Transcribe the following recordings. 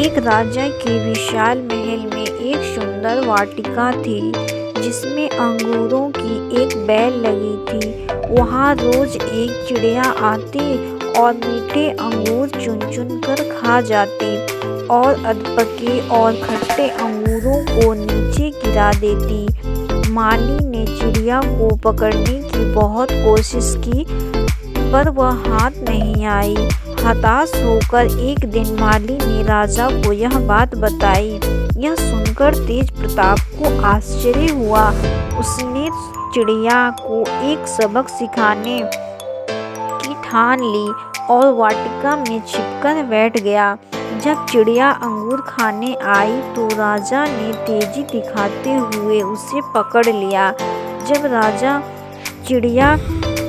एक राजा के विशाल महल में एक सुंदर वाटिका थी जिसमें अंगूरों की एक बेल लगी थी। वहाँ रोज एक चिड़िया आती और मीठे अंगूर चुन चुन कर खा जाती और अधपके और खट्टे अंगूरों को नीचे गिरा देती। माली ने चिड़िया को पकड़ने की बहुत कोशिश की पर वह हाथ नहीं आई। हताश होकर एक दिन माली ने राजा को यह बात बताई। यह सुनकर तेज प्रताप को आश्चर्य हुआ। उसने चिड़िया को एक सबक सिखाने की ठान ली और वाटिका में छिपकर बैठ गया। जब चिड़िया अंगूर खाने आई तो राजा ने तेजी दिखाते हुए उसे पकड़ लिया। जब राजा चिड़िया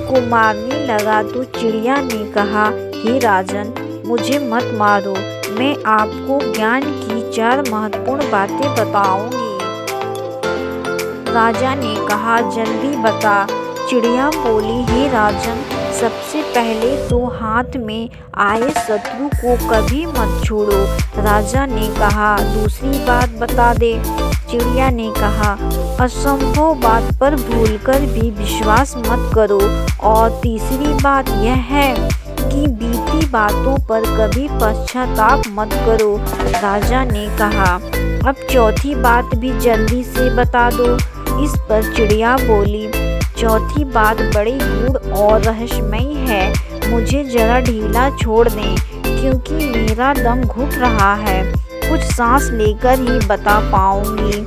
को मारने लगा तो चिड़िया ने कहा, हे राजन, मुझे मत मारो, मैं आपको ज्ञान की 4 महत्वपूर्ण बातें बताऊंगी। राजा ने कहा, जल्दी बता। चिड़िया बोली, हे राजन, सबसे पहले तो हाथ में आए शत्रु को कभी मत छोड़ो। राजा ने कहा, दूसरी बात बता दे। चिड़िया ने कहा, असंभव बात पर भूलकर भी विश्वास मत करो। और तीसरी बात यह है कि बीती बातों पर कभी पश्चाताप मत करो। राजा ने कहा, अब चौथी बात भी जल्दी से बता दो। इस पर चिड़िया बोली, चौथी बात बड़ी गूढ़ और रहस्यमयी है। मुझे जरा ढीला छोड़ दें क्योंकि मेरा दम घुट रहा है। कुछ सांस लेकर ही बता पाऊंगी।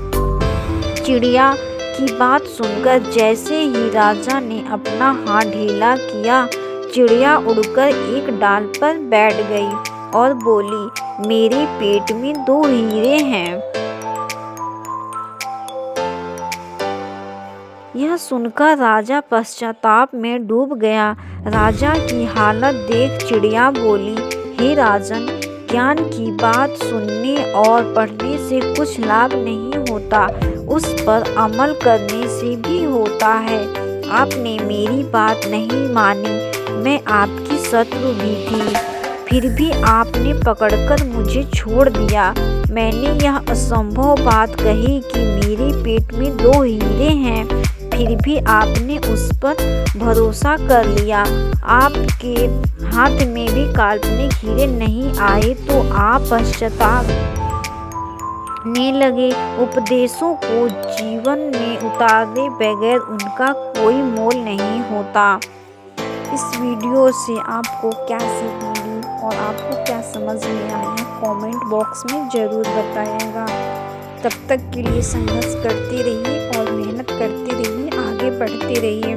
चिड़िया की बात सुनकर जैसे ही राजा ने अपना हाथ ढीला किया, चिड़िया उड़कर एक डाल पर बैठ गई और बोली, मेरे पेट में 2 हीरे हैं। यह सुनकर राजा पश्चाताप में डूब गया। राजा की हालत देख चिड़िया बोली, हे राजन, ज्ञान की बात सुनने और पढ़ने से कुछ लाभ नहीं होता, उस पर अमल करने से भी होता है। आपने मेरी बात नहीं मानी, मैं आपकी शत्रु भी थी, फिर भी आपने पकड़कर मुझे छोड़ दिया। मैंने यह असंभव बात कही कि मेरे पेट में 2 हीरे हैं, फिर भी आपने उस पर भरोसा कर लिया। आपके हाथ में भी काल्पनिक हीरे नहीं आए तो आप पश्चातापने लगे। उपदेशों को जीवन में उतारे बगैर उनका कोई मोल नहीं होता। इस वीडियो से आपको क्या सीख मिली और आपको क्या समझ में आया, कमेंट बॉक्स में ज़रूर बताइएगा। तब तक के लिए संघर्ष करते रहिए और मेहनत करते रहिए, आगे बढ़ते रहिए।